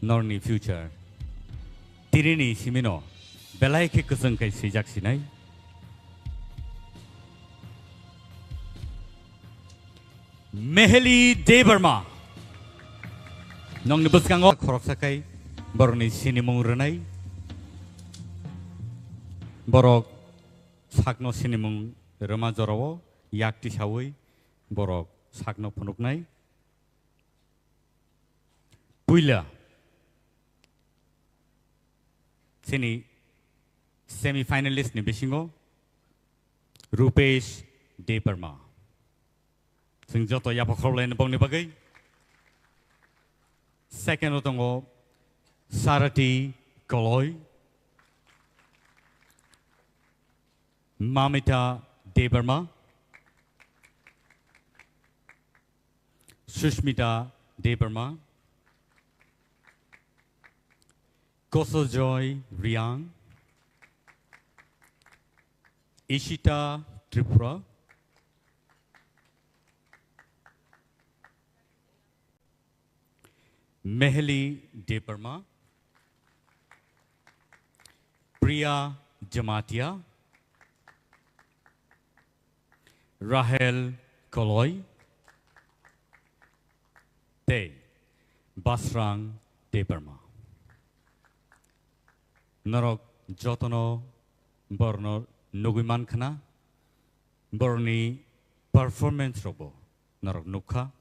norni future tirini simino belai ke kusung kai sejak sinai Meheli Debarma nong nibus kango khorok sakai boroni sinimung renai borok sakno sinimung rema jorowo yakti sawi borok sakno phunuknai puila sini semi finalist ni bisingo Rupesh Debarma sing joto ya pakhollen bong ni bagai second otongo Sarati Koloy Mamita Debarma Sushmita Debarma Kosojoy Riang Ishita Tripura Meheli Debarma Priya Jamatia Rahel Koloy Te Basrang Debarma Norok Jotono Borno Nuguman Khana Borni performance robo Norok Nukha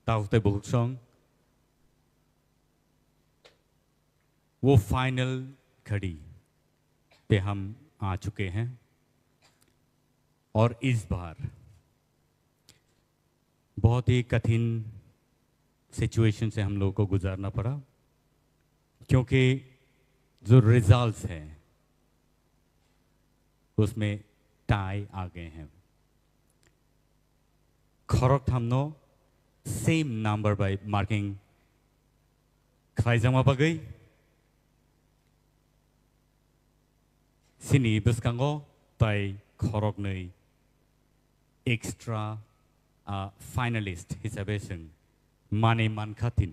Taute Buksong वो final घड़ी पे हम आ चुके हैं और इस बार बहुत ही कठिन सिचुएशन से हम लोगों को गुजारना पड़ा क्योंकि जो रिजल्ट्स हैं उसमें टाई आ गए हैं खरोक हमनो सेम नंबर बाय मार्किंग खाइजामा बगई Sini buskango tai khorok nei extra finalist hisabe sing mane man khatin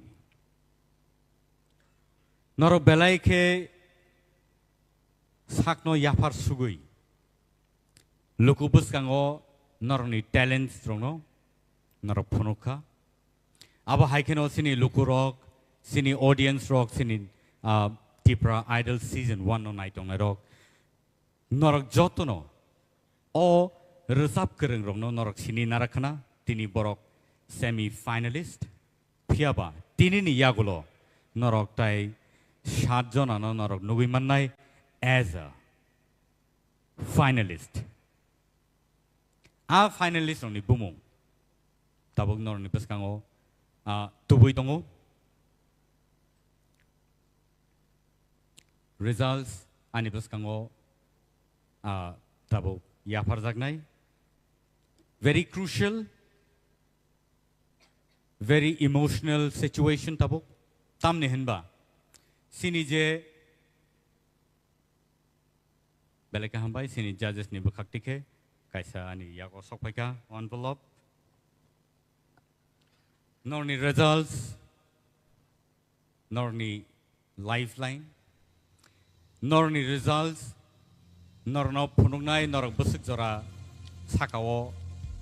noro belai ke sakno yafar sugui luku buskango norni talent strongno noro phunukha abo haikeno sini luku rock sini audience rock sini Tipra Idol season 1 no night on rock Norok jotono o resap kereng romno norok sini narakana tini borok semi finalist phiaba tini ni yagulo norok tai 7 jon ano norok nugimanai as a finalist a finalist oni bumung tabok nor ni peskango tubui tongo results ani peskango tabo yafar jagnai very crucial very emotional situation tabo tamne henba sini je beleka hambai sini judges ni bukhaktike kaisa ani yago sokpaika envelope norni results norni lifeline norni results Norno punungnai norok busuk jora sakao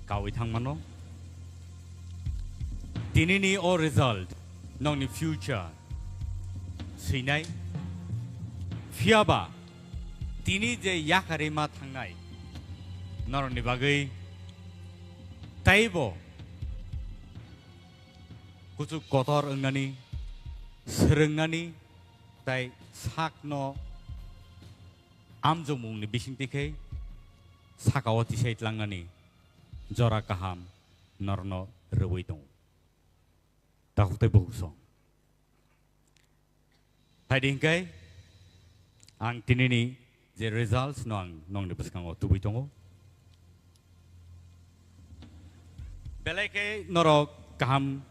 kawi thangmano tinini o result nongni future sinai fiaba tini je yakare ma thangnai norni bagai taibo kuchu kotor engani serengani tai sakno Amjomung ni bising tikhe sakawati sait langani jora kaham norno rewei dong takute bugusong haidingkai ang tinini je results nong ni biskango tubui tongo belai norok kaham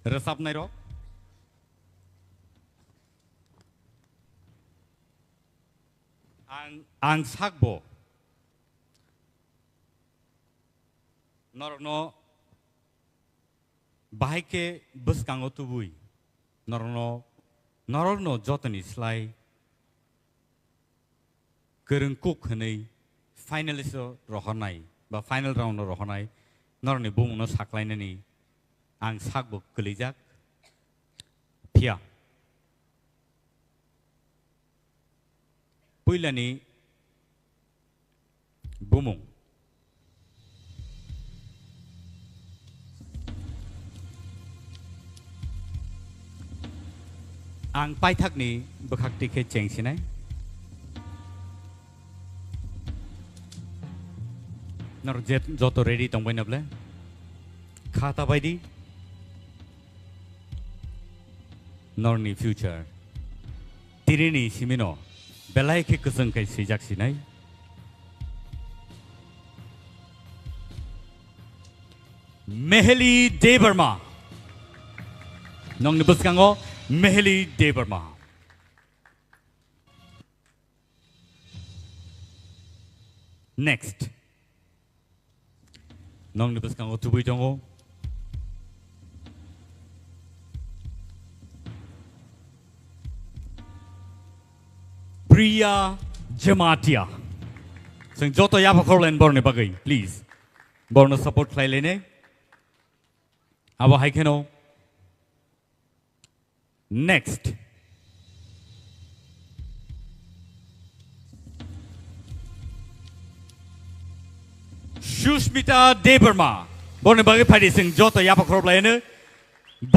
resap nai rok ang sakbo norno bahai ke buskango tubui नरनो जतनी स्लाय गोरों cook होनै finalist रहनाय बा final round रहनाय नरनि बुमुनो साख्लायनायनि आं साकबो गोलैजाक फिया पहिलानि बुमुं आं पाइथाकनि बोखाकटिखे चेंसिनाय नर जत ready दंबाय नाब्ले खाता बायदि नरनि फ्यूचर तिरिनि सिमिनो बेलायखे गोजोंखाय सैजाकसिनाय मेहेली देबर्मा नंनि बसकांगो मेहेली देबर्मा नेक्स्ट नंनि बसकांगो तुबै दंगो प्रिया जमातिया जों जत याफाखरलेन बरनि बागै प्लीज बरनो सपोर्ट खालायलेने आबो हायखेनो नेक्स्ट सुष्मिता देबर्मा बरनि बागै फायदि जों जत याफाखरलायनो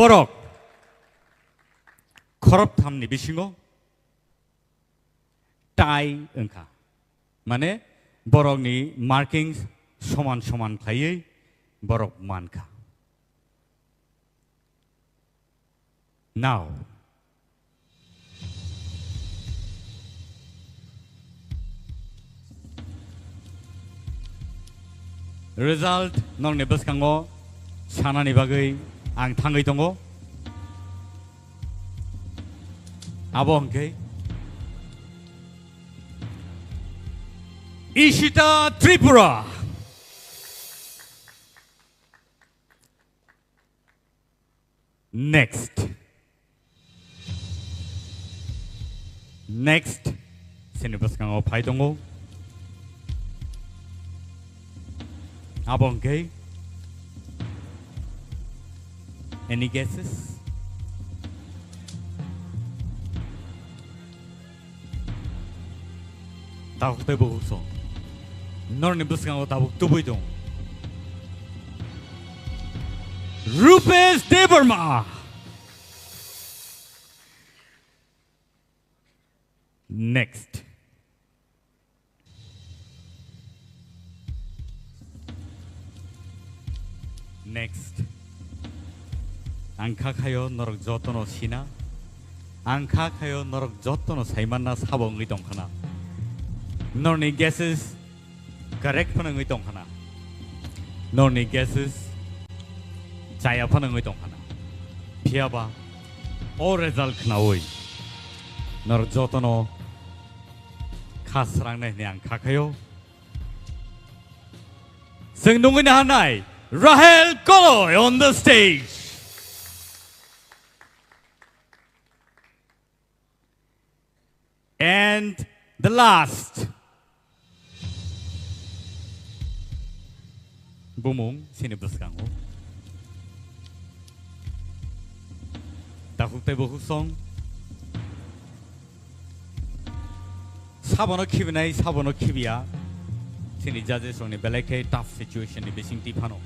बरक खरब थामनि बिसिङाव टाइ ओंखा माने बरकनि मार्किंस समान समान थायै बरक मानखा नाउ रिजाल्ट नंनि बसकांगो सानानि बागै आं थाङै दङ आबो अंके Ishita Tripura. Next. Sinibus kang opay dongo. Abongke. Any guesses? Takut te bohuso. Norni buskango tabuk tubuy dong. Rupesh Debarma. Next. Angka kayo norok jotono sina. Angka kayo norok jotono saimana sabong itong kana. Norni guesses. Correct panangoy tong kana. No ni guesses. Chaya panangoy tong kana. Piaba. O result kana oy. Nor jotono khasrang ne niang khakayo. Sing nungin hanay. Rahel Koloy on the stage. And the last. Bumung sinibus kango. Takuk te bohusong. Sabono kibinay sabono kibia. Sini judges on a belake tough situation ni besing tipano.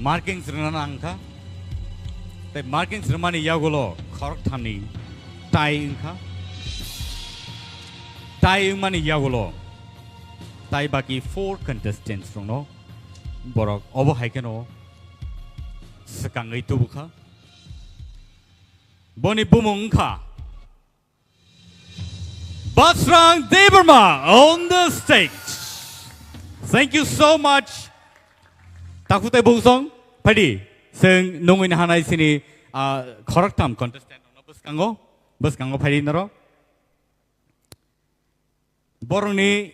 Markings rana angka. The markings ramani yagolo correct honey. Tai inka. Tai mani yagolo. Tai baki 4 contestants from no. Borok obo haikeno sekangai tubuka boni bumungka Basrang Debarma on the stage. Thank you so much. Takute bungsong padi sing nungin hanai sini korektam contestant no buskango padi naro boroni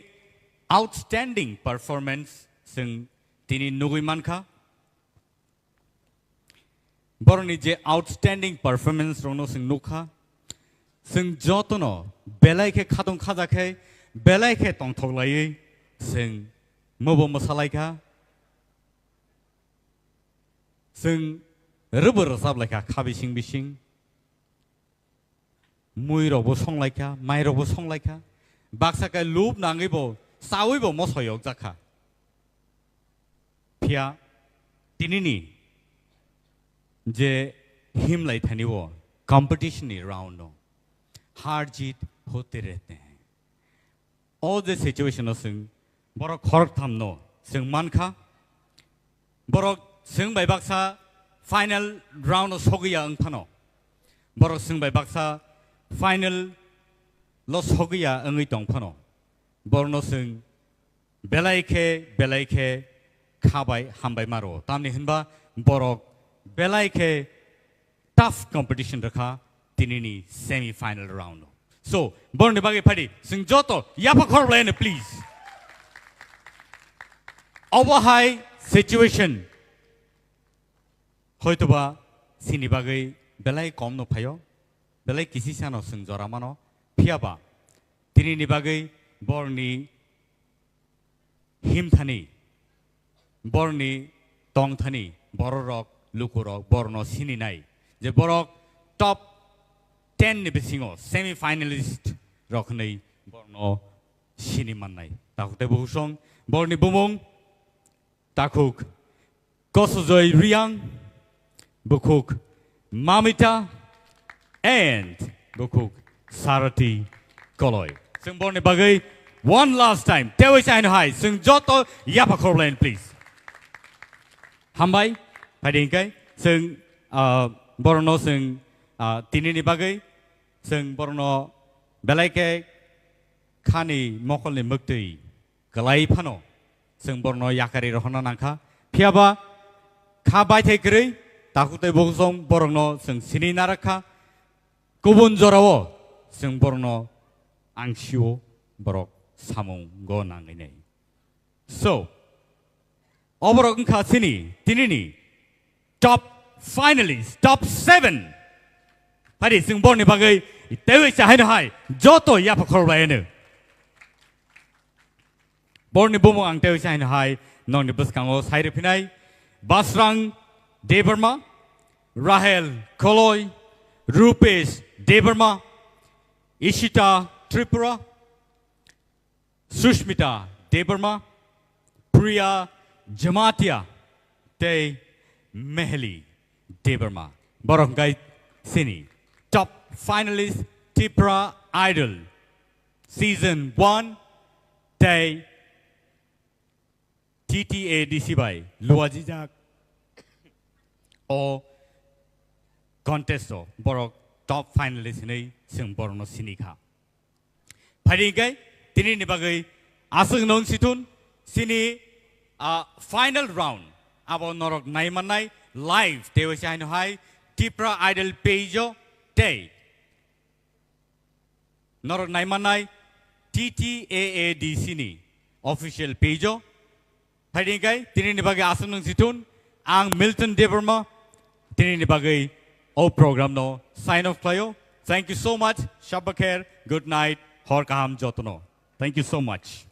outstanding performance sing Tini nugui manka borni je outstanding performance rongno sing nukha sing jotono belai ke khadong khada khe belai ke tong thoklai sing mobo masalai kha sing rubber sab like khabi sing bising mui robo song like mai robo song like baksa ka loop nangai bo sawi bo mosoyok jakha pia tinini जे हिमलाई थनी वो competition round हो हार जीत होते रहते हैं all the situation सिंग बरो खरक थामनो सिंग मान खा बरो सिंग बाय बाक्सा फाइनल राउंड सोगिया अंगफानो बरो सिंग बाय बाक्सा फाइनल लो सोगिया अंगई तंगफानो बरनो सिंग बेलाइखे खाबाय हामबाय मारो तामनि हिनबा बरो belai ke tough competition rakha tinini semi final round so borne bage phadi sing joto yapa khor lane please our high situation hoyto ba sini bage belai kom no phayo belai kisi sano sing jora mano phiaba tinini bage borni him thani borni tong thani bororok lukurok borno sini nai je borok top 10 ni bisingo semi finalist rok nei borno sini man nai takute busong borni bumong takuk kosuzoi riang bukuk mamita and bukuk sarati koloi sing borni bagai one last time tewe chain hai sing joto yapa korlen please hambai Padingkai, sing borno sing tinini bagai, sing borno belaike khani mokolni mukti galai pano, sing borno yakari rohana nangka, piaba khabai tekri, takute bosong borno sing sini naraka, kubun jorawo, sing borno angsio borok samung go nangine. So, oborok ngka sini tinini. Top finalists, top 7. Padi sing borni bagai tewe cha hai joto ya pakhor bayane. Borni bumo ang tewe cha hai non bus kango saire pinai Basrang Debarma, Rahel Koloi, Rupesh Debarma, Ishita Tripura, Sushmita Debarma, Priya Jamatia Te Mehli Debarma. Borongkai Sini. Top finalist Tipra Idol. Season 1 Day TTADC by Luajijak or contesto Borok top finalist ni sing Borno Sinika. Padigai Tini Nibagai Asung Non Situn Sini final round. Abo norok naimanai live tewe chaino hai Tipra Idol page day norok naimanai TTAADC ni official page Padingkai tinini bagai asunung situn ang Milton Debarma tinini bagai o program no sign off playo. Thank you so much. Shabakher. Good night. Hor kaham jotono. Thank you so much.